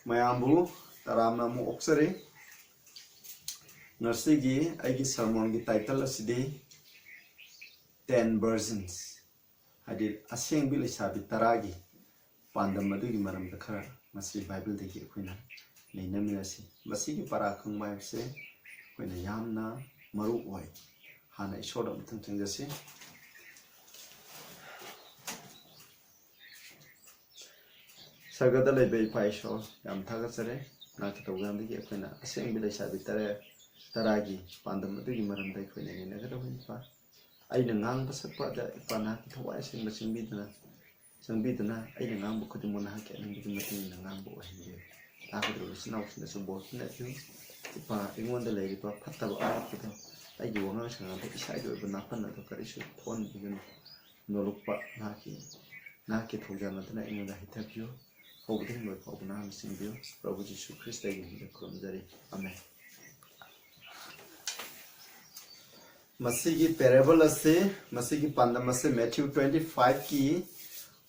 Mayambu taramna mu oksare ngasigi aigi sermon gi title asidi 10 versions hadi Ashengbi Leishabi taragi pandam madugi maram da khara masi bible de gi khoina neinami asi masigi para khangmai se khoina yamna maru oi hana isor am thang jase Sagada lebe paisho yam thagasare na kitogam de gi khoina Ashengbi Leishabi taragi pandam madugi maram da khoina nena ga dawin pa aina ngang basapa da ipana thawai sing bidna sangbidna aina ngang bu khudimona hake nang bi matin na ngang bu ahi ta ko do sinaw sina so bo na ju ipa ingonda lei pa phatta ba ko ai gi wanga sanga ba isai do ba na panna to karisu thon bigun nolokpa na ki thojana dana ingonda hitapyo hobudin lo hobuna sinbyo Prabhu Jisu Christ ai gi kromjari amen Masigi parable ase masigi pandam ase Matthew 25 ki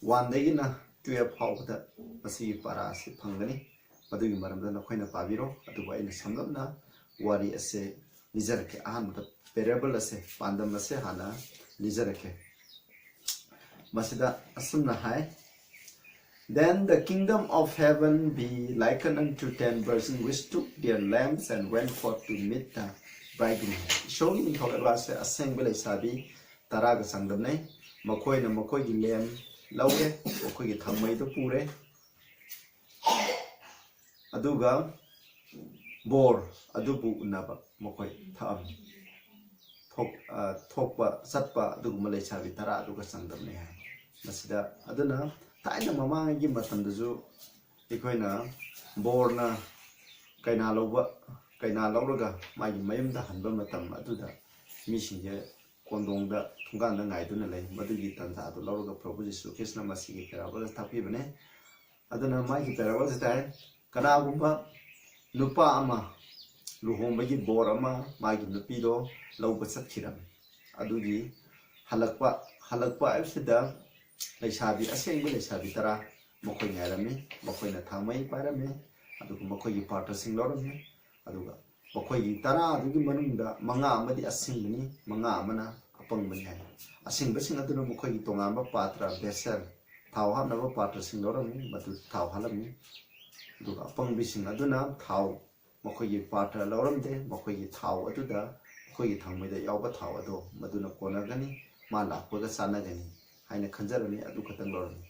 1 dagi na 12 hawda masigi para ase phangani madugi maramda na khoina pabiro adu aina samlamna wari ase lijarake ahan parable ase pandam ase hana lijarake masida asumna hai Then the kingdom of heaven be likened unto 10 virgins which took their lamps and went forth to meet the bridegroom. Showing in Hogwarts, Ashengbi Leishabi, Taraga Sangdamne, Makoi na Makoi lamb, Laure, Makoi Tamai to Pure, Aduga, Bor, Adubu Naba, Makoi Tam, Tokpa, Satpa, Dugma Leishabi, Tara, Duga Sangdamne. Masida, Aduna. Taina mama gi matam dazu ikoina borna kaina lawraga magi mayum da hanba matam aduda misingje kondong da thungan da ngai duna lei madugi tanza adu lawraga Prabhu Jisu Krishna masigi parable thapi bane aduna magi parable sitai kana gumba nupa ama luhomba gi bor ama magi nupi do lawba satkiram adugi halakpa absida Leishabi Ashengbi Leishabi tara makoi ngairami makoi na thamai parami aduga makoi gi partner sing lorami aduga makoi gi tara adugi manungda manga amadi asingni manga amana apangmani hai asingba sing aduna makoi gi tongamba patra vessel thau hamnaba partner sing lorami matu thau halami aduga apangbi sing aduna thau makoi gi partner loramde makoi gi thau aduda makoi gi thangmai da yawba thau ado maduna konagani mala koga sanagani haina khanjarani adu khatang lorani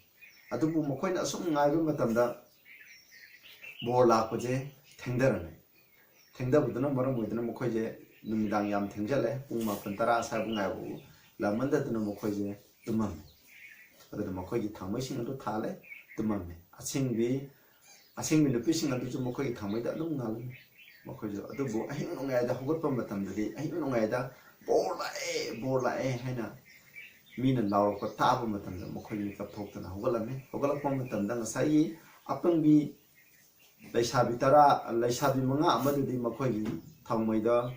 adubu mokoina asum ngaibu matamda bor lakpaje thengdabuduna maram moiduna mokoije numidang yam thengjale pungma pantara sabu ngaibu lamanda duna mokoije tumam adu mokoiji thangmai sing adu thale tumam Ashengbi nupi sing adu mokoiji thangmai da dum ngal mokoije adubu ahing nongai da hogotpa matamdadi ahing nongai da bor lae haina Mina law ko tabu matam da mokhoi kap thok na hogalak pam matam da ngasai apangbi Leishabi manga amadudi mokhoi thangmai da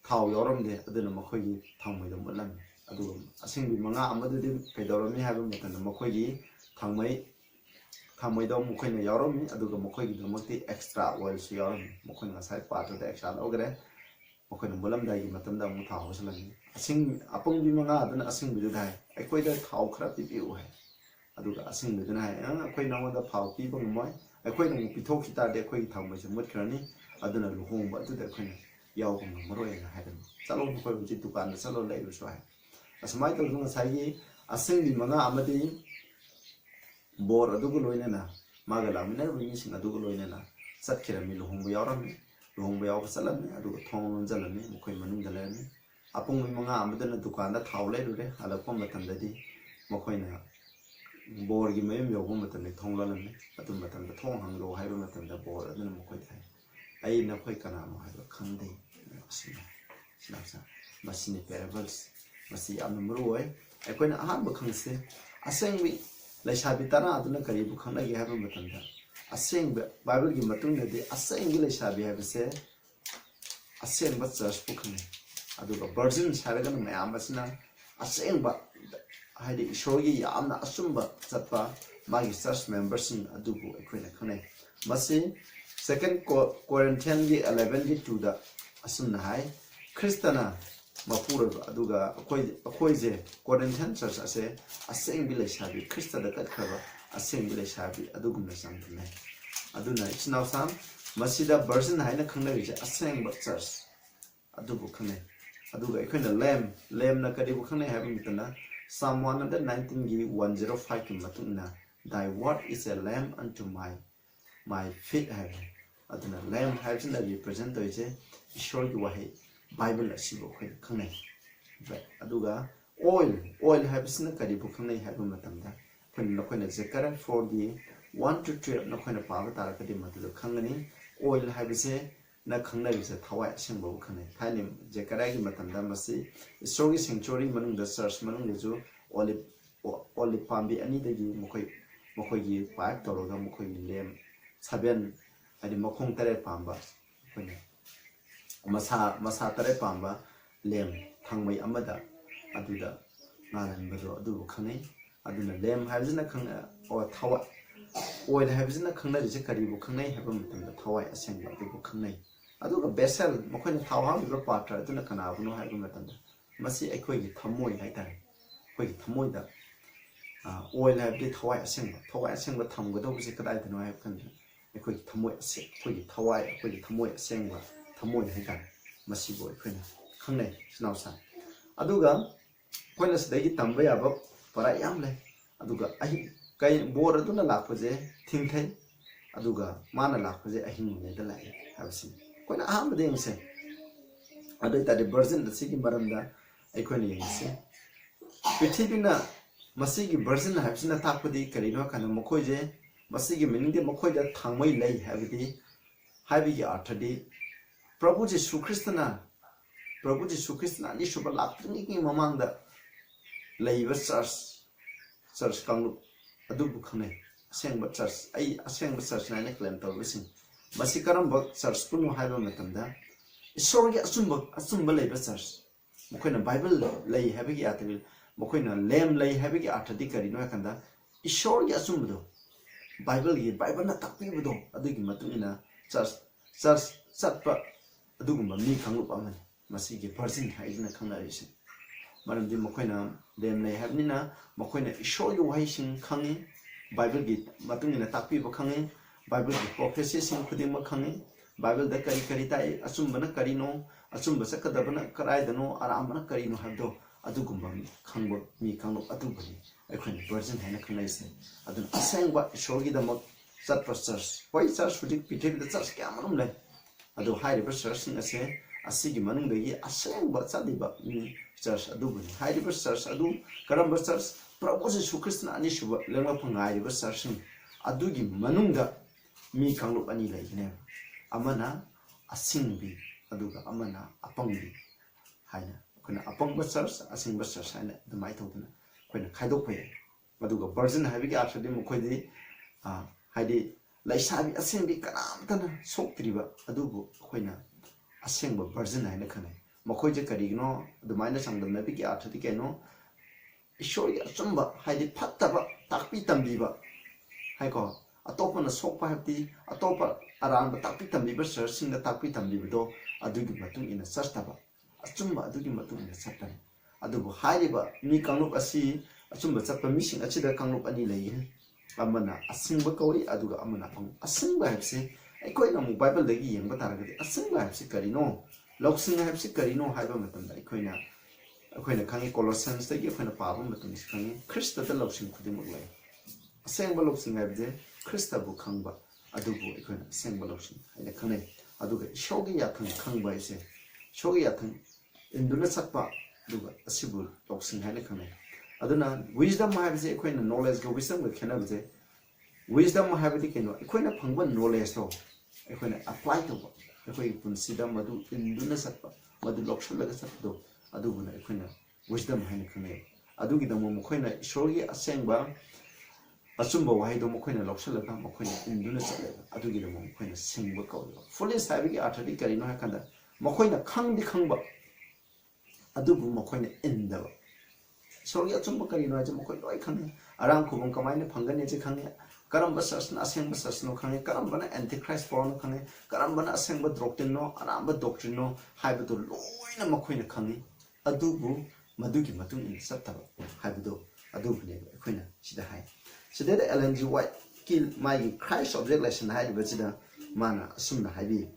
thaw yoram de aduna mokhoi thangmai da mulam adu Ashengbi manga amadudi kaidorami habu matam da mokhoi thangmai da mokhoi na yorami aduga mokhoi gi damakti extra oil su yoram mokhoi ngasai part da extra logre mokhoi na mulam da gi matam da mu thaw hosalani Apangbi manga aduna Ashengbi du dai akoi da thau khara piu hai aduga Ashengbi du nai akoi nawa da phau pi bang moi akoi na pithok kita de akoi thau mai mut khrani aduna luhong ba tu da akoi yaw bang maroi na hai chalo akoi ji dukan da chalo lai ru hai asmai to dung sai gi Ashengbi manga amadi bor aduga loina na magala minar wi sing aduga loina na satkirami luhong ba yaw salam aduga thong jalani mukoi manung dalani Apung manga amadana dukanda thawle rure halakpa matandadi makoina bor gi mayum yobu matande thonglalani atu matanda thong hanglo haiba matanda bor adana makoi thai ai na khoi kana ma haiba khangdei sinasa masini parables masi amnumru oi akoina ahan ba khangse Ashengbi Leishabi tara aduna kari bu khangna gi haiba matanda Ashengbi bible gi matungna de Ashengbi Leishabi haiba se Ashengba church bu khangni aduga virgin saragana mayam asina Ashengba haidi ishorgi yamna asumba chatpa magi church membership adubu akoina khane masi 2 Corinthians 11:2 da asumna hai Christana mapura aduga akoi je Corinthian church ase Ashengbi Leishabi Christa da katkhaba Ashengbi Leishabi adugumna samthne aduna ichnaw sam masida version haina khangnari je Ashengba church adubu khane aduga ikhoina lamb na kadibu khane haiba mitana Psalm 119 gi 105 ki matungna thy word is a lamp unto my feet have aduna lamb has na represent toise ishor gi wahi Bible asibo khoi khangnai aduga oil has na kadibu khangnai haiba matamda khoina Zechariah 4 gi 1 to 12 na khoina pawa tara kadi matu khangani oil habise na khangnai se thawai sengbo khanai thainim Zechariah gi matamda masi isrogi sanctuary manung da church manung le ju olive pambi ani dagi mokoi gi pipe toroga mokoi gi lem saben adi mokong tare pamba khoina masa tare pamba lem thangmai amada aduda ngaran bado adu khanai aduna lem habjina khangna o thawa oil habjina khangna je karibu khangai habam tamda thawai asengba adu khangai aduga vessel mokhoina thawa bi patra aduna kana buno habam tamda masi ekhoi gi thamoi haitare khoi gi thamoi da oil habdi thawai asengba thamgado buse kadai dino hab kan ekhoi gi thamoi ase khoi gi thawai ekhoi gi thamoi asengba thamoi haitare masi bo ekhoina khangai snausa aduga khoina sidagi tamba yaba para yam le aduga ahi kai bor aduna lakpaje thingthai aduga mana lakpaje ahin ne da lai habsi koina aham de ngse adai ta de version da sigi maramda ai koina yengse prithibina masigi version habsina thakpadi karino kana mokoje masigi meaning de mokoida thangmai lai habidi haibigi arthadi Prabhu Jesu Kristna ni shuba lakpni ki mamangda laiba church kanglu adubu khane Ashengba church ai Ashengba church na claim tawbising masi karamba church punu haiba matamda isorgi asumba laiba church mokoina bible lai habigi atabil mokoina lem lai habigi athadi karino kanda isorgi asumbudo bible na takpibudo adugi matungina church satpa adugumba mi khanglu pamani masi gi virgin haidina khangarisi maramdi mokoina lem lai habnina mokoina isorgi wahising khangi Bible gi matungina takpi ba khangi Bible gi prophecy sing khuding ma khangi Bible da kari tai achumbana karino achumba sakadabana karaidano arambana karino habdo adugumba khangbo mi khanglo atubani aikhoin version haina khanglaise adun asengba ishorgi da mak chat church why church fudik pithe da church kyamanum lai adu hairi church sing ase asigi manung dagi asengba chadiba mi church adubani hairi church adu karamba church Prabhu Jesu Krishna ani shuba lengma phangai ba sarsin adugi manungda mi khanglup ani laine amana Ashengbi aduga amana apangbi haina koina apangba church Ashengba church haina dumai thoduna koina khaidok phe aduga virgin habigi athadi mokhoidi haidi Leishabi Ashengbi kanamtana soktriba adubu koina Ashengba virgin haina khane mokhoije karigno dumaina sangdamna bigi athadi keno ishori achumba haidi phattaba takpi tambiba haiko atopana sokpa habdi atopa aramba takpi tambiba searching da takpi tambido adugi matung ina sartaba achumba adugi matung ina sartani adubu haiba mi kanglup asi achumba chappa mising achida kanglup ani lei amana asingba kauri aduga amana pang asingba habse aikoi na mu bible dagi yengba taragadi asingba habse karino loksing habse karino haiba matamda aikoina akoina khangi Colossians dagi akoina pabu matung khangi Christa da loksing khudimuk lai asengba loksing habje Christa bu khangba adubu akoina asengba loksing haina khanai aduga shogi yathang khangba ise shogi yathang induna satpa aduga asibu loksing haina khanai aduna wisdom habje akoina knowledge go wisdom go khenabje wisdom habdi keno akoina phangba knowledge to akoina apply to akoi punsida madu induna satpa madu lokshalaga satdo aduguna akoina wisdom haina khanai adugi damo mokhoina ishorgi asengba achumba wahaido mokhoina loksalaga mokhoina induna chalega adugi damo mokhoina singba kawla fully sabigi athadi karino hakanda mokhoina khangdi khangba adubu mokhoina indaba Sorry achumba karino aje mokoi loi khange aram khubum kamaine phangane je khange karamba sasna asengba sasno khange karambana antichrist porno khange karambana asengba doctrine no aramba doctrine no haibado loina makoina khange adubu madugi matung in sattaba haibado adubu ne khoina sida hai sida the Ellen G. White kill my Christ object lesson haiba sida mana asumna haibi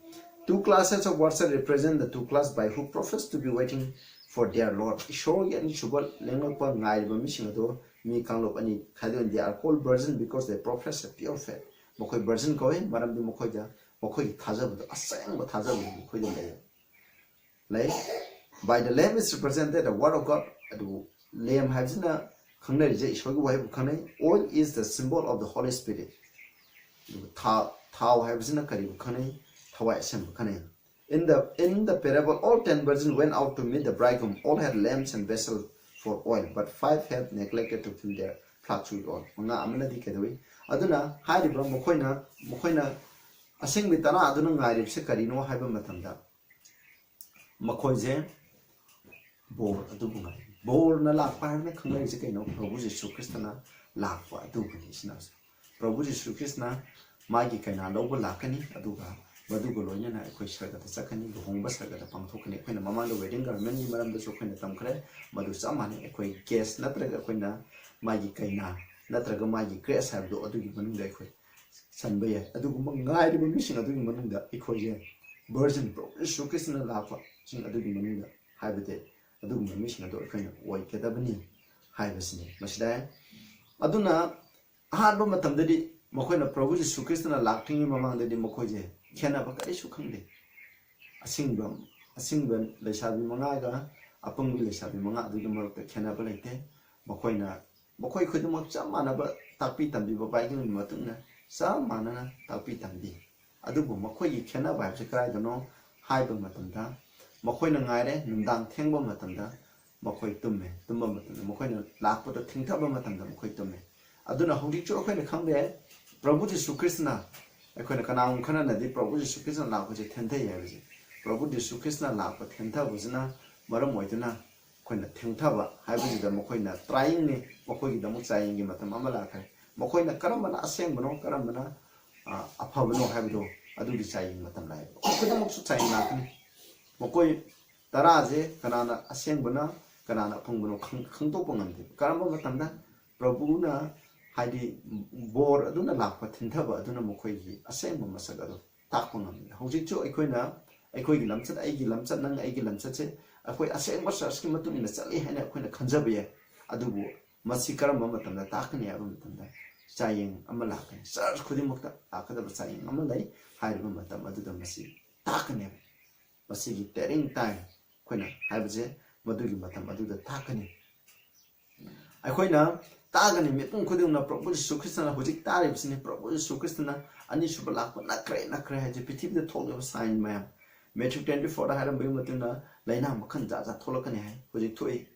two classes of words represent the two classes by who profess to be waiting for their Lord. Show and Shubal Lengopa Ngai mission do me Kanglop any Kadon they are called virgin because they profess a pure faith. Mokoi virgin going, Madame de Mokoja, Mokoi Tazab, a saying what Tazab lay. By the lamb is represented the word of God. Lamb has a oil is the symbol of the Holy Spirit. Tau has in a Karib Kane, Tawa Sem Kane. In the parable, all 10 virgins went out to meet the bridegroom. All had lamps and vessels for oil, but 5 had neglected to fill their flasks with oil. Aduna, Hariba, Mokoina, Ashengbi Tara, Aduna, Ngarib, Sekarino, Haba Matanda. Makoize, Bor, Adubuna. Bor Nala, Parna, Kangazikano, Probuzi Sukristana, Lafa, Adubunisnas. Probuzi Sukristna, Magi Kana, Lobo Lakani, Aduba. Badugolonya na equation saga the second home saga the Pamtokani when a mamma wedding garment, Madame the Sokana Tamcre, Madu Samani, equi guess, Natraga Quina, Magi Kaina, Natraga Magi Grace have do Adu Manunda equi. Sanbaya, Adumangai, the mission of Manunda, equation, Virgin Pro, Shukis in a lapa, Sing Adu Manunda, Habitat, Adu mission of the White Katabani, Hibasini, Mashda Aduna, Harbor Matamdi, Mokoina Provis Sukistan lacking among the Mokoje. Kenapa kali sukang de, Ashengbi Leishabi Mangaga, Apung Leishabi Manga, the Murder Kenapa like that, Mokoi could not some manaba, Tapitam be biking Matuna, some manana, Tapitam be. Adubu Mokoi Kenapa, I don't know, Hyper Matanda, Mokoina Nire, Nundang Tango Matanda, Mokoi Tume, Mokoina Lapa the Tintaba Matanda, Mokoi Tume. I don't know how did you come there, Prabhuji Sukrishna. I couldn't come on the Prabhu Sukisna lap with a 10 years. Prabhu Sukisna lap at 10 was na, Madam Waitana, when the Tentava, hybrid the Mokoina, trying me, Mokoi the Mutsaying him at the Mamalaka, Mokoina Karamana, Assemble, Karamana, a Pavano Habido, I do the saying Matam Life. Open saying Latin Mokoi, Taraze, Kanana, Asembana, Kanana Punguno, Kantopongan, Karamba Matanda, Prabuna. Hadi bor aduna lakpa thintaba aduna mokoi asengma masagado takpa ngamni hojik chu aikoi gi lamchat ai gi lamchat nang ai gi lamchat che akoi asengma search ki matun ina chali haina akoina khanjaba ye adubu masi karamba matamda takni aba matamda chayeng ama lakani search khudi mukta akadaba chayeng ama lai haiba matam aduda masi takni masi gi tearing time koina haibaje madugi matam aduda takani akoina Tagani Mipun Kuduna Propos Sukrisana, Hojik Taribs, Propos Sukrisana, Ani Subalak, Nakre, had a pity the told of sign, ma'am. Metro 24 had a bimatuna, Lena Makanda, Tolokane, Hojik Toy,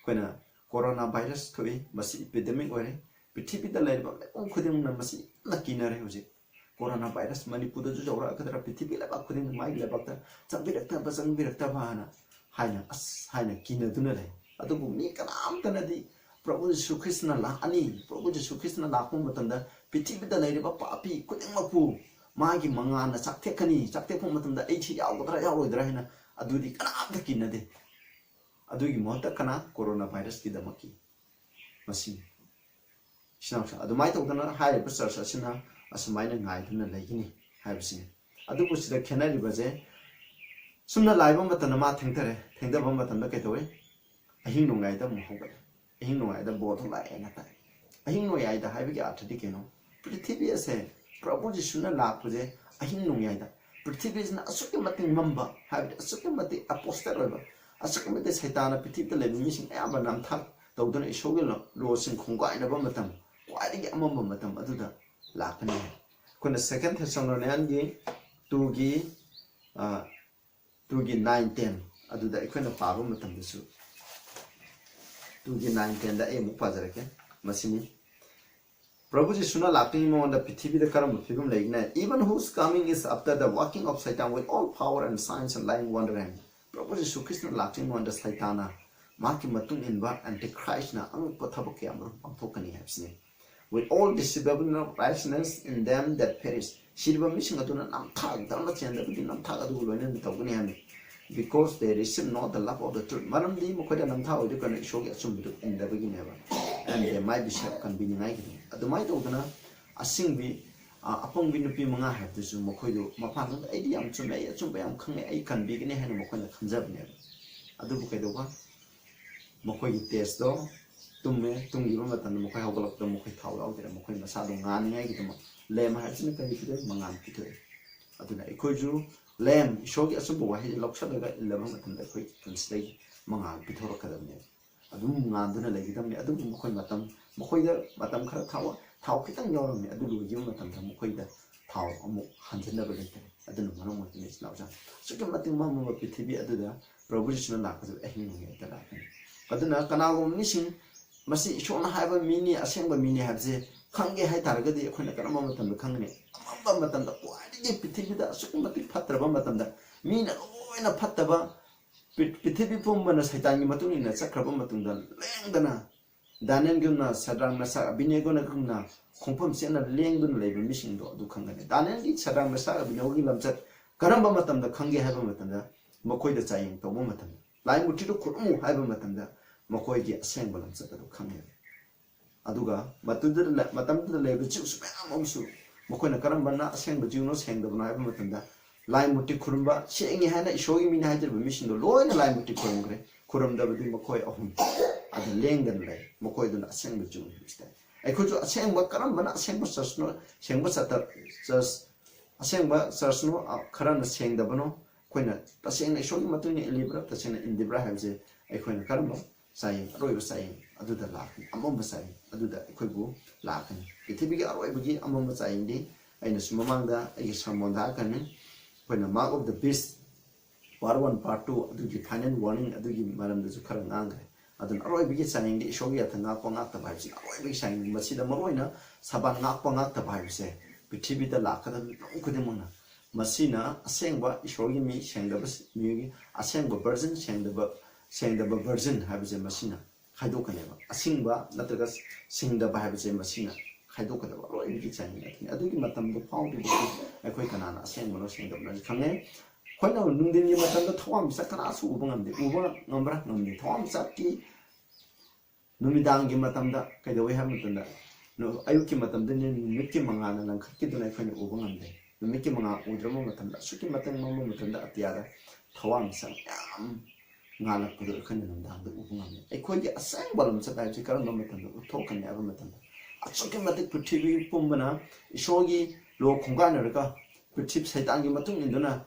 Quena, coronavirus Toy, Masi epidemic way, Pitipi the lady, Kuduna Masi, Nakina Hojik, coronavirus, Manipuda Jora, Pitipi, Labakudim, my Labata, Sabirata, Basan Viratavana, Haina Kina Dunale, Adobu Mika Amtanadi. Prabhu Sukrisna Lakani, Prabhu Sukrisna Lakum Matanda, Pitibida Lady Papi, Kudimapu, Magi Mangana, Saktekani, Saktepumatanda, 80 Yaudra Drina, Adudi Kanakina de Adugi Mota Kana, coronavirus Kidamaki. Masi Snapshot, Adumite of the high research Asina, as a minor night in the Lagini, have seen. Adupus the Canary Baze, Suna Live Matanama Tinkere, Tinda Matanda Getaway, a Hindu item. I know I the bottom like anything. I know I the heavy art to Dicano. Pretty as a probably sooner lap with it. I know either. Pretty is not a succumating member, have a succumating apostle. A succumating Hitana particularly missing Abanam tap, though don't show you laws in Conga in a vomitum. Why did get a momentum aduda? Lapani. When the second Thessalonian to give 9-10 aduda equine of Pavomatum the soup. 2-9-10 the aim Pazarake, Massini. Prabhuji Suna laughing on the Pitibi the Karam of Pigum Lake, even whose coming is after the walking of Satan with all power and science and lying wondering. Prabhuji Sukrisna laughing on the Saitana, Marki matung inba antichrist na ang pathabak kaya mo pangthokani habsini. With all deceivable righteousness in them that perish. Silva missing aduna nam thag dharma chenda budi nam thag adu loinen tawgani ham. Because they receive not the love of the truth. Maram di mo koida nam thag adu kana shogi asum bidu in the beginning ever. And they might be sharp can be ngai gini. Adumai tawgana Ashengbi apong binupi mga have this mo koido mapang ai am chumba am khang ai kan bi gini hanu mo koina khamjab ne. Adu bu kaido ba mo koi test do tumme tungi ba matan mo koi hawgalak do mo koi thau law de mo koi masa do ngan ngai gi mo lem ha sin kai ti mangan ti the aduna ikoju lem shogi asubu wa hi loksa daga ilaba matan da koi translate mangan pi thoro kadam ne adu ngan duna legi dam ne adu mo koi matam mo koi da matam khara thau kitang yoram ne adu lu gi matam da mo koi da thau amu hanjin da ba le aduna manong mo ni slaw ja sukem mating ma mo pi thibi adu da Prabhu Krishna la ka eh ni ngai ta la aduna kanagom ni sing masi shona haiba mini Ashengba mini habje khange hai taragadi khona karama matam da khangne amamba matam da kwadi pithibi da sukumati phatraba matam da mina loina phattaba pithibi pomba na saitangi matung ina chakraba matung da lengdana danen guna sadrang na sa binego na guna khongpam sena lengdun leiba mising do du khangane danen gi sadrang na sa binego gi lamchat karamba matam da khange haiba matam da makoi da chaying to mo matam lai muti do khurmu haiba matam da makoi gi Ashengba lamchat do khangye aduga matudda matamda lebe chu su amsu makoi na karamba na Ashengba jiuno sengda na haiba matam da lai muti khurumba sengi hana ishogi mina hajer ba mission do loina lai muti khurumgre khurumda budi makoi ahum ada lengdan lai makoi do Ashengba jiuno ista ai khoju Ashengba karamba na Ashengba sasno sengba sata sas Ashengba sasno kharana sengda bano koina taseng ishogi matuni libra taseng indibra habje ai koina karamba sai aroi sai aduda la amom sai aduda khoibu la kan prithibi gi aroi gi amom sai indi aina sumamangda ai samonda kan koina mark of the beast part 1 part 2 adugi final warning adugi maram da khara ngang adun aroi gi sai indi ishogi athanga panga ta bai si aroi gi sai masida maroina saban ngak panga ta bai se prithibi da la kan khudemona masina Ashengba ishogi mi sengdaba mi Ashengba version sengdaba version habje masina khaidokaneba Ashengba natraga singdaba habje masina khaidokaneba roi gi chani nathini adugi matam do found bi akhoi kanana Ashengba no sengdaba na khange khoina nungdin gi matam do thawam sakana su ubangam de uba ngambra ngamni thawam sakki numidang gi matam da kaidawe ha matam da no ayuki matam de ni mikki mangana lang khakki do na khoina ubangam de numiki mga udramo matamda suki matang mama matamda atiyada thawam sang yam ngalak pudo khane namdang da ubungam ai khoi gi Ashengba lam chatai chi karam matamda uthokan ya matamda achuki matik prithibi pumbana ishogi lo khonggan raka prithib saitan gi matung induna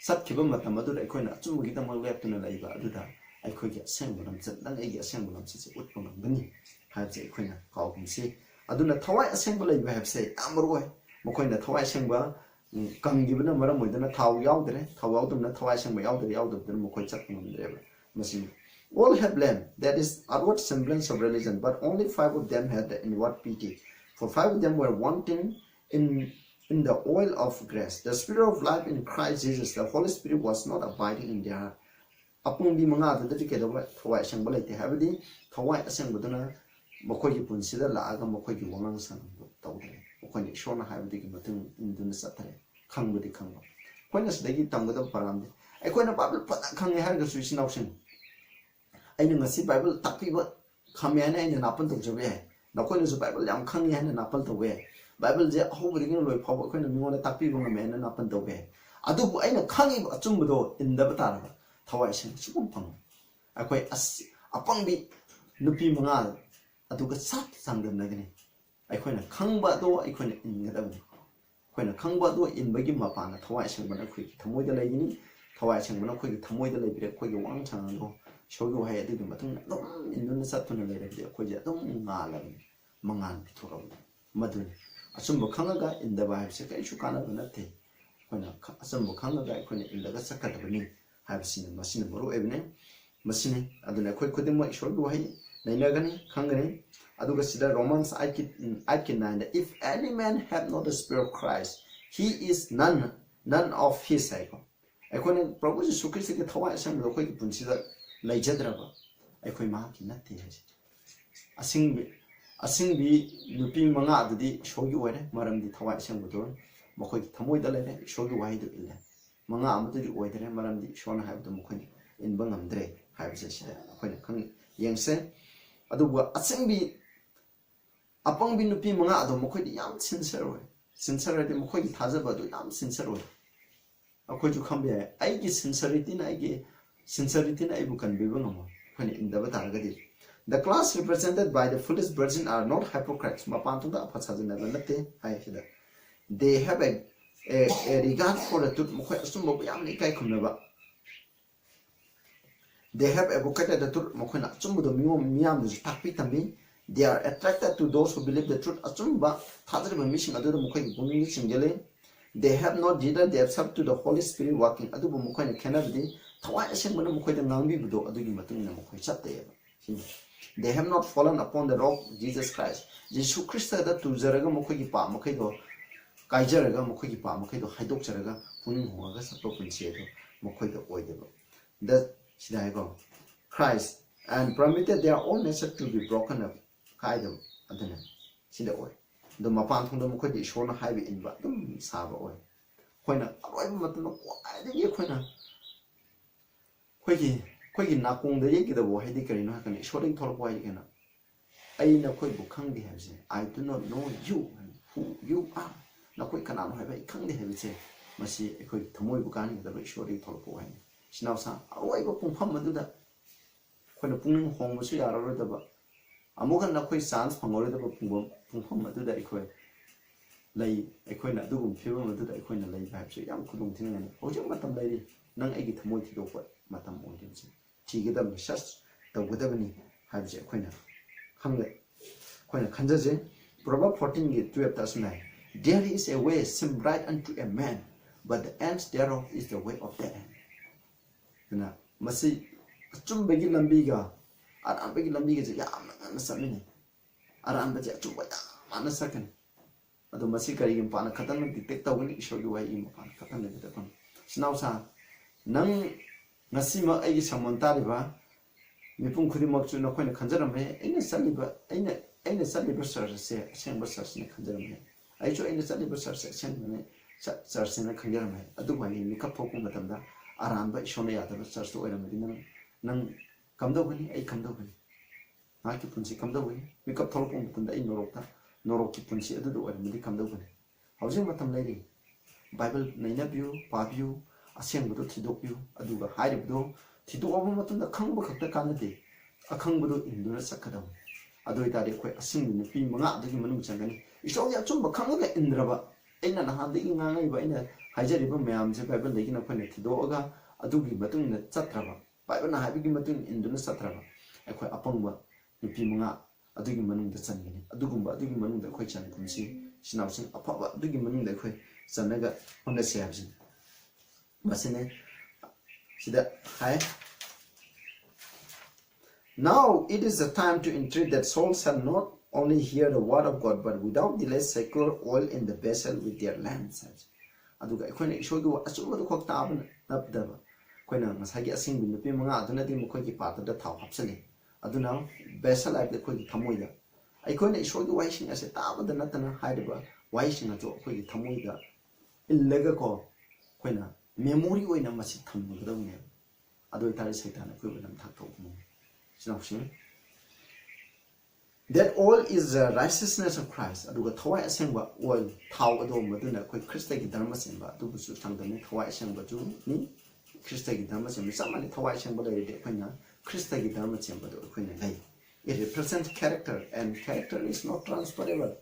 satkiba matam adu ai khoina achumugi da mal lep tuna laiba aduda ai khoi gi Ashengba lam chat nang ai gi Ashengba lam chi utpangam bani ha je khoina kaw kumsi aduna thawai Ashengba laiba habse amroi mokoina thawai Ashengba Kangibana Maram with a Tau Yaudre, Tau out of the Tawashing way out of the Mokochak. All have lamb, that is outward semblance of religion, but only 5 of them had the inward pity. For 5 of them were wanting in the oil of grace. The spirit of life in Christ Jesus, the Holy Spirit was not abiding in their heart. Upon the Manga, the dedicated of Tawai Shangbalate, Havidi, Tawai Assemblana, Mokoki Punsida, Laga Mokoki Wang San, Tawai. When Shona have the Matum in the Saturday, come with the Congo. When is the Gitam with the Param? I coin a Bible, but I can't have the Swiss notion. I know see Bible, tapi what come in and up to the way. Now, when is the Bible, I'm coming in and up the way. Bible, they're hovering away, power when you want a tapi on a man and up and the way. I do I know Kangi a tumbo in the Batara, Tawashing, Sumpang. I quite upon me, Nupi Mangal, I took a sat sang the Nagani. I coin a Kangba do, I coin in the devil. When a Kangba do in Bagim Mapana, Tawashing when a quick Tamoy the lady, Tawashing when a quick Tamoy the lady, quick one channel, show you how I did Matun in the Saturn lady, quick don't malam, Mangan Pitoro, Madun. A Sumbo Kangaga in the vibe, Saka Shukana Venate. When a Sumbo Kangaga, when in the Sakatani, have seen a machine Moro evening, Machine, I don't know quick with them, show you why. Nainagani, Kangani. Adugasi Romans I9. If any man have not the spirit of Christ, he is none of his cycle. I couldn't propose to Christ Tawa some local Punsida Lajadraba. ꯑꯩꯈꯣꯏ ꯃꯍꯥꯛꯀꯤ ꯅꯠꯇꯦ ꯍꯥꯏꯁꯦ ꯑꯁꯦꯡꯕꯤ ꯅꯨꯄꯤ ꯃꯉꯥ ꯑꯗꯨꯗꯤ ꯏꯁꯣꯔꯒꯤ ꯑꯣꯏꯔꯦ ꯃꯔꯝꯗꯤ ꯊꯋꯥꯏ ꯑꯁꯦꯡꯕꯗꯣ ꯃꯈꯣꯏꯒꯤ ꯊꯃꯣꯏꯗ ꯂꯩꯔꯦ ꯏꯁꯣꯔꯒꯤ ꯋꯥꯍꯩꯗꯨ ꯏꯜꯂꯦ ꯃꯉꯥ ꯑꯃꯗꯨꯗꯤ ꯑꯣꯏꯗ꯭ꯔꯦ ꯃꯔꯝꯗꯤ ꯏꯁꯣꯔꯅ ꯍꯥꯏꯕꯗꯨ ꯃꯈꯣꯏꯅ ꯏꯟꯕ ꯉꯝꯗ꯭ꯔꯦ ꯍꯥꯏꯕꯁꯦ ꯁꯤꯗ ꯑꯩꯈꯣꯏꯅ ꯌꯦꯡꯁꯦ ꯑꯗꯨꯒ ꯑꯁꯦꯡꯕꯤ ꯑꯄꯪꯕꯤ ꯅꯨꯄꯤ ꯃꯉꯥ ꯑꯗꯣ ꯃꯈꯣꯏꯗꯤ ꯌꯥꯝ ꯁꯤꯟꯁꯤꯌꯔ ꯑꯣꯏ ꯁꯤꯟꯁꯤꯌꯔ ꯍꯥꯏꯗꯤ ꯃꯈꯣꯏꯒꯤ ꯊꯥꯖꯕ ꯑꯗꯨ ꯌꯥꯝ ꯁꯤꯟꯁꯤꯌꯔ ꯑꯣꯏ ꯑꯩꯈꯣꯏꯁꯨ ꯈꯪꯕ ꯌꯥꯏ ꯑꯩꯒꯤ ꯁꯤꯟꯁꯤꯌरिꯇꯤꯅ ꯑꯩꯕꯨ ꯀꯟꯕꯤꯕ ꯉꯝꯃꯣꯏ ꯑꯩꯈꯣꯏꯅ ꯏꯟꯗꯕ ꯇꯥꯔꯒꯗꯤ The class represented by the foolish virgin are not hypocrites. Mapan tungda apa saja naga nate hai sida. They have a regard for the truth. Mukhay asum babu yam ni kai kumnaba. They have advocated the truth. Mukhay na asum babu miyam du takpi tambi. They are attracted to those who believe the truth. Asum ba thadri ba mission adu da mukhay bungi singgele. They have not neither themselves to the Holy Spirit working. Adu bu mukhay na kenabdi. Thawai asem mana mukhay da nangbi budo adu gi matung na mukhay chatte ya. They have not fallen upon the rock Jesus Christ. Jesus Christ da tuzaraga mukhogi pa mukhido kaijaraga mukhogi pa mukhido haidok jaraga puning hoga sapro punchi edo mukhoido oideba. That sidaigo Christ and permitted their own nature to be broken up. Kaidam adana sida oi. The mapan thong da mukhodi ishorna haibi inba dum saba oi. Khoina aroi matna kwaidagi khoina khoigi nakong da yegi da bo haidi karino hakani ishorring tholpo ai kana aina khoi bu khangdi habse I do not know you who you are na khoi kana no haiba khangdi habse masi khoi thamoi bu kani da ishorring tholpo ai sinawsa aroi ba pungpham madu da khoina pungning hongbu su yararo da ba amugan na khoi chance phangore da ba pungpham madu da khoi lay khoi na dugum phiba madu da khoi na lay habse yam khudung thingani hojik matam lay nang ai gi thamoi thi do ko matam oidimse ꯊꯤꯒꯗꯕꯅꯤ ꯁꯔꯆ ꯇꯧꯒꯗꯕꯅꯤ ꯍꯥꯏꯕꯁꯦ ꯑꯩꯈꯣꯏꯅ ꯈꯪꯂꯦ ꯑꯩꯈꯣꯏꯅ ꯈꯟꯖꯁꯦ Proverbs 14:12 ꯑꯁꯨꯃꯥꯏ There is a way seem right unto a man but the end thereof is the way of death ꯑꯗꯨꯅ ꯃꯁꯤ ꯑꯆꯨꯝꯕꯒꯤ ꯂꯝꯕꯤꯒ ꯑꯔꯥꯟꯕꯒꯤ ꯂꯝꯕꯤꯒꯁꯦ ꯌꯥꯝꯅ ꯉꯟꯅ ꯆꯠꯃꯤꯟꯅꯩ ꯑꯔꯥꯟꯕꯁꯦ ꯑꯆꯨꯝꯕ ꯌꯥꯝꯅ ꯆꯠꯀꯅꯤ ꯑꯗꯣ ꯃꯁꯤ ꯀꯔꯤꯒꯤ ꯃꯄꯥꯟꯅ ꯈꯛꯇꯪꯅ ꯗꯤꯇꯦꯛ ꯇꯧꯒꯅꯤ ꯏꯁꯣꯔꯒꯤ ꯋꯥꯍꯩꯒꯤ ꯃꯄꯥꯟꯅ ꯈꯛꯇꯪꯅ ꯗꯤꯇꯦꯛ ꯇꯧꯒꯅꯤ ꯁꯤꯅꯥꯎꯁꯥ ꯅꯪ ngasima aigi samantariba mipum khudimokchu nakhoi khanjarame aina saliba sarse asengba sarse khanjarame aichu aina saliba sarse asengba sarse na khanjarame adubani mikap thokum matamda aranba ishona yadaba sarse oiramadi nang kamdogani ai kamdogani maki punsi kamdogani mikap thokum matamda ai norokki punsi adu oiramadi kamdogani hauji matam lairi bible nainabiu pabiu asengbudo thidokpiu aduga hairibdo thidokaba matunda khangba khakta kanade akhangbudo induna sakadam adoitari khoi asingni nupi manga adagi manung changani isong ya chumba khangaga indraba aina nahadagi ngangai ba aina haijariba mayam je bible legi na khoi thidoga adugi matungna chatraba bible na habigi matung induna chatraba akhoi apangba nupi manga adugi manungda changani adugumba adugi manungda khoi changkumsi sinawsin afaba adugi manungda khoi chanaga honda sehabsin masine sida hai Now it is the time to entreat that souls shall not only hear the word of God but without delay secure oil in the vessel with their lamps aduga akhona isogu asumadu khok taban napdaba akhona ngasagi asingbi nupi manga aduna di mukhogi patada thau hapsali aduna vessel like the khogi thamoida akhona isogu waising ase tabada natana haidaba waising ajo khogi thamoida illaga ko akhona memory oina masi thamugdawne adoi tari saitana khoi nam thak thok That oil is the righteousness of Christ. Aduga thawai asengba oil thaw ado maduna khoi Krista gi dharma semba adubu su thangdane thawai asengba ju ni Krista gi dharma semba samani thawai asengba le de khoina Krista gi dharma semba do khoina lai it represents character and character is not transferable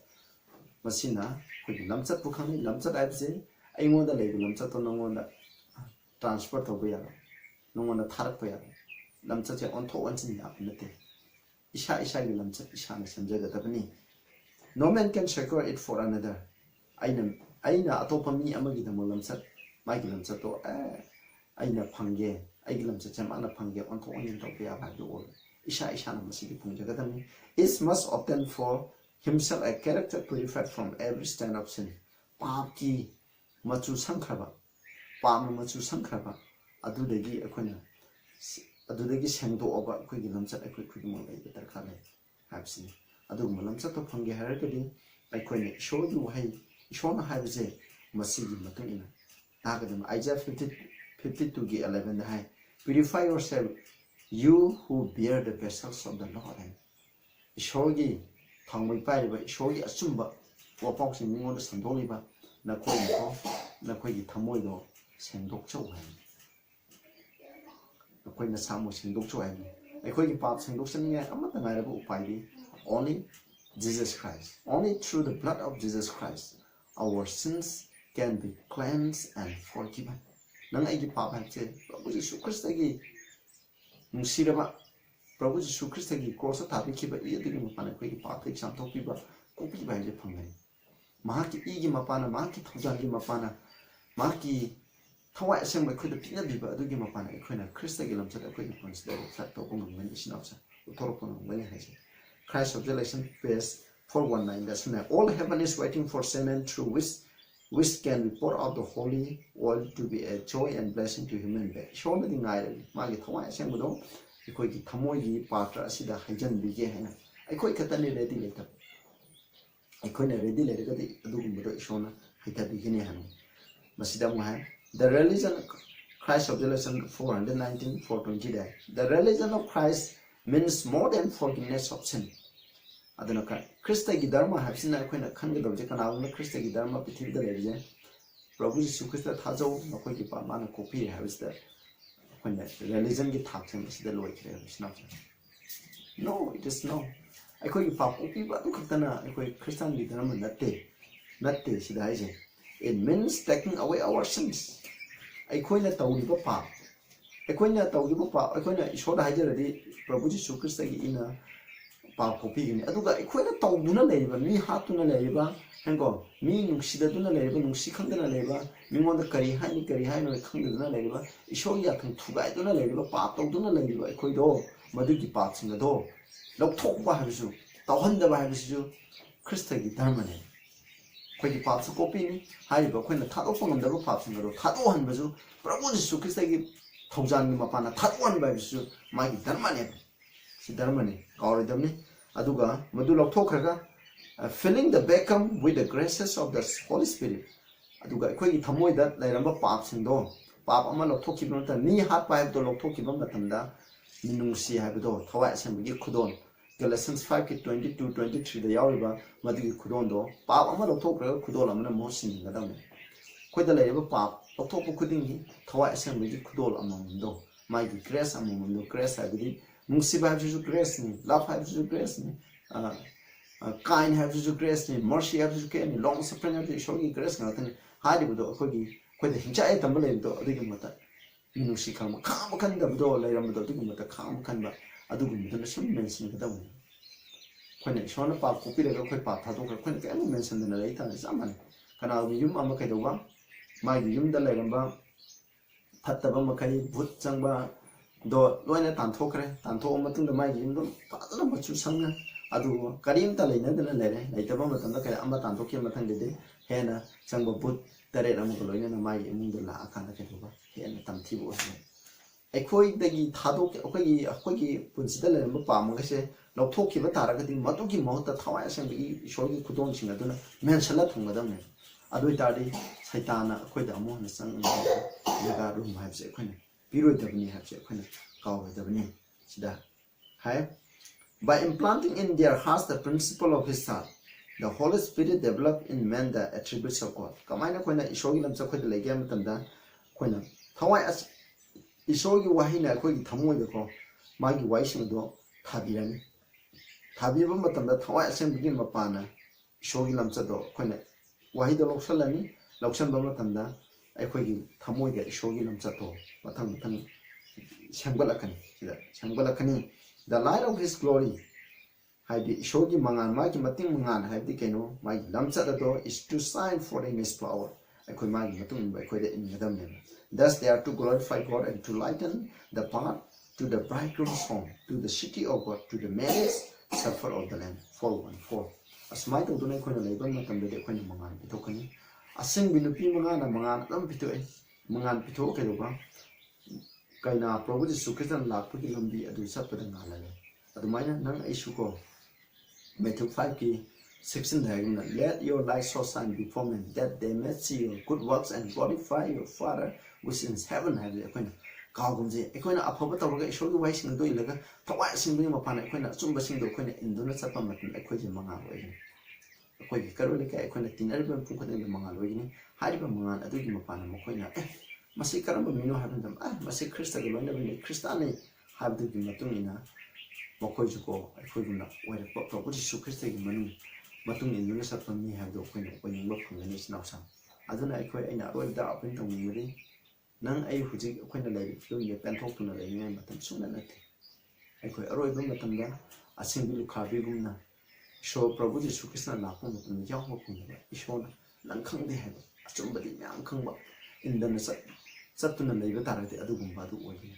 masina khoi lamchat pukhani lamchat aibse aingoda leibu lamchat to nongonda transfer to ba ya nongonda tharak pa ya lamchat je on tho on chin ya nate Isha gi lamchat isha na samjagadabani no man can secure it for another aina atopa mi amagi da lamchat mai gi lamchat to aina phangge ai gi lamchat cham ana phangge on tho on to ya ba do isha na masigi phangjagadami is must obtain for himself a character purified from every stand of sin paap ki machu sangkhaba paam machu sangkhaba adudagi akhona adudagi sengdoaba akhoi lamchat akhoi khudimang lei darkha lei habsini aduguma lamchat to phange haragadi akhoi ne ishorgi wahai ishorna haibase masigi matungina tagadam Isaiah 52 gi 11 hai purify yourself you who bear the vessels of the Lord hai ishorgi thangmai pairiba ishorgi achumba wapauksing ningonda sandoliba nakhoi gi thamoi do sengdok chau hai akhoi na samu sengdok chau hai akhoi gi pap sengdok saninga amata ngairaba upai only Jesus Christ only through the blood of Jesus Christ our sins can be cleansed and forgiven nang aigi pap hache Prabhu Jesus Christ gi nungsiraba Prabhu Jesus Christ gi cross thabi khiba iyadigi mapana akhoi gi pap exam thopiba kopi ba je phangani mahaki igi mapana mahaki thaujangi mapana mahaki thawai asengba khoi da pina biba adugi mapana akhoi na Christ gi lamchat akhoi gi consider flat to kong ngani sinapsa uthorpon ngani haise Christ of Revelation page 419 that's when all heaven is waiting for Satan through which can be poured out the holy world to be a joy and blessing to human being shona di ngai magi thawai asengba do akhoi gi thamoi gi patra asida haijan bige haina akhoi khatani ready leta akhoi na ready leta di adugum do ishona haita bigini han masida mo hai the religion Christ of Revelation 419 420 day the religion of Christ means more than forgiveness of sin aduna ka Christ gi dharma habsina akhoi na khanga do je kana na Christ gi dharma pithib da leje Prabhu Jesus Christ thajau nakoi gi pa mana copy habista akhoi na religion gi thakchen sida loi khre habisna no it is no akhoi gi pa copy ba du khatana akhoi Christian gi dharma natte sida haise it means taking away our sins akhoi na tawriba pa akhoi na isoda hajaradi Prabhu Jesus Christ gi ina pa copy ni aduga akhoi na tawduna leiba mi hatuna leiba hango mi nungsidaduna leiba nungsi khangdana leiba mingonda kari haini no khangdana leiba isori yathang thugai duna leiba pa tawduna leiba akhoi do madugi pa singa do lokthokba habisu tawhanda ba habisu Christ gi dharma ne khoi gi pa su copy ni haiba khoi na thadok pangam da pa singa do thado hanbasu Prabhu Jesus Christ gi thaujan ni mapana thadwan ba habisu magi dharma ne si dharma ne kauridamni aduga madu lokthokraga filling the vacuum with the graces of the Holy Spirit aduga akhoi gi thamoi da lairamba pap singdo pap ama lokthokibna ta ni hat pa heb do lokthokibam matamda ninungsi habdo thawai asembgi khudon Galatians 5:22-23 da yawriba madigi khudon do pap ama lokthokraga khudol amana mosin gadam khoi da lairaba pap lokthokpu khudingi thawai asembgi khudol amamdo magi grace amamdo grace habidi nungsiba habju grace ni love habju grace ni kind habju grace ni mercy habju ke ni long suffering habju shogi grace ngatan hadibudo khogi khoida hincha e tambale do adigi mata nungsi kham kan da do lairamdo adigi mata kham kan ba adugu mata sum mention gadam khoina shona pa copy le khoi pa tha do khoina ke mention na lai ta zaman kana yum ama kai do ba mai yum da lairamba phattaba makai bhut changba do loina tanthokre tantho matung da mai yim do fadana machu sangna adu karim ta leina dana lere leitaba matam da kai amma tanthokki mathang de hena changba but tare ram ko loina na mai mung da la akana ke ba hena tamthi bo se akhoi dagi thadok akhoi punsida le ma pam ga se lokthokki ba tara ga di matu gi mohta thawai asang gi shogi khudong sing aduna men sala thunga da me adu tari saitana akhoi da mo na sang ga rum hai se akhoi Piroi have by implanting in their hearts the principle of his son, the Holy Spirit developed in men the attributes of God. Kamaina koina isogi lamsa khoi de legam tanda koina thawai as isogi wahina khoi thamoi de ko magi waising do thabirani thabiba matamda thawai asem bigin mapana isogi lamsa do koina wahi do loksalani loksan ba matamda akhoi thamoi de isogi lamsa to mathang shambalakani the light of his glory haidi shogi mangan magi mating mangan haidi keno magi lamcha do is to shine for in his power akhoi magi matung ba akhoi de in gadam ne thus they are to glorify God and to lighten the path to the bridegroom's home to the city of God to the marriage supper of the Lamb 4:14 asmai to dunai khoi na leibam matam de akhoi mangan pitokani asing binupi mangan dam pitoi mangan pitho ke do ba kaina Prabhu Jisu Christan lakpagi lambi adu satpada ngalale adumaina nang aisuko Matthew 5 ki 16 dhaguna let your light so shine before men that they may see your good works and glorify your Father which is in heaven habi akoina kaugumje akoina afaba tawga ishorgi wai sing do ilaga thawai sing bi mapana akoina chumba sing do akoina induna chapa matin akoji manga loigini akoji karole ka akoina tinarba pungkadeng manga loigini hariba manga adugi mapana makoina masih karamba mino habendam masih Krista ga loina bini Kristani habdugi matungina makoy juko akoiguna wai Prabhu Jisu Christa gi manu matung induna satpa mi habdo akoina oiningba phangani sinawsam aduna akoi aina roi da apin tongmiri nang ai hujik akoina lai film ye penthok tuna lai ngai matam sungna nate akoi aroi ba matam da Ashengbi lukhabi gumna so Prabhu Jisu Christa lakpa matam yawa kumba ishona nang khangde haba achumbadi myam khangba indana satuna leiba tarate adugumba adu oigina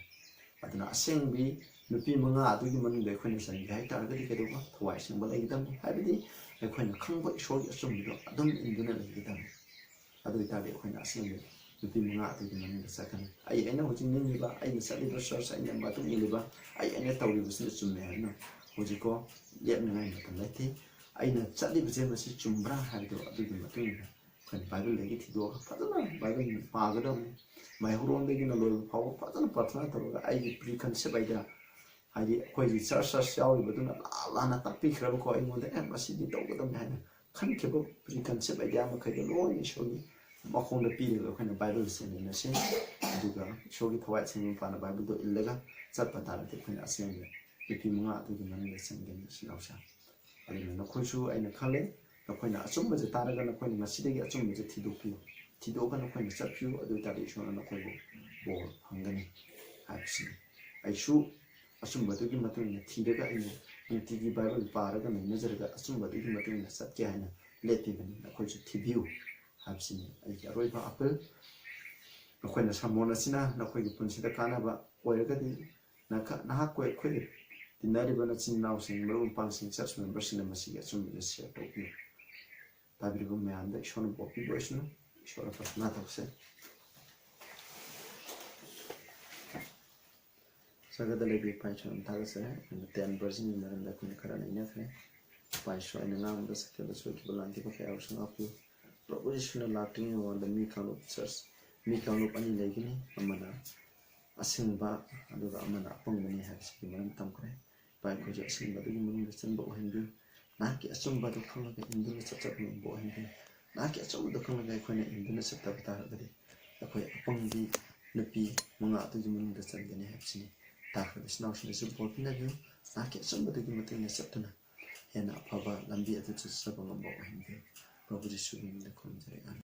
aduna Ashengbi nupi manga adugi manungda akoina sangi hai taragadi kedoba thawai singba laigidam habidi akoina khangba ishori achumbido adum induna laigidam adu itali akoina Ashengbi nupi manga adugi manungda sakani ai aina hujik ningiba aina saliba source aina matu niliba ai aina tawriba sina chumme haina hujiko lepnangai matam laiti aina chaliba je masi chumbra haido adugi matungina akoina Bible lagi thido fadana Bible pagadam mai huron degi na loy phaw fadana pathna tawga ai preconcept aida hari koi church yawi baduna lana takpi khrab ko ai ngonda masi di tawgadam haina khan khebo preconcept aida ma khai loy shogi makhong da pi le khana Bible sen na sen aduga shogi thawai sen pa na Bible do illaga chat patara te khana Ashengbi ipi munga adugi manila senggen sinawsa alina na khoisu aina khale na khoina achumba je taraga na khoina masidegi achumba je thidoga na khoina chapyu adu tari shona na khoibo bor phangani habsi aishu achumba dugi matungina thiraga aina nutigi Bible paraga na nazarga achumba dugi matungina satke haina lepibani na khoisu thibiu habsi ai aroiba apel na khoina samona sina na khoigi punsida kanaba oiragadi na koi khoi dinari bana chinnaw sing marum pang sing church members in masi achumba share topi tabiribu meanda ishona bopi boisnu ishora patna tawse sagada lebi panchon thagase and 10% maranda kun karana ina fe pancho ina ngam da sakela so ki balanti ko fe awsang apu Prabhu Jisu na latin on the mi count of church mi count of ani legini amana Ashengba aduga amana pongmani habsi maram tamkre pai ko je Ashengba du munung de chen bo hindu na ki achumba do khalaga induna chachap bo hindu na ki achumba do khalaga khone induna chapta bata gadi akoi apangdi nupi manga tu munung de chen gani habsi ta khra bisnaw shine su bo pinagu na ki achumba do gimateng chaptuna hena phaba lambi atu chusaba ngam bo hindu Prabhu Jisu ni le khonjai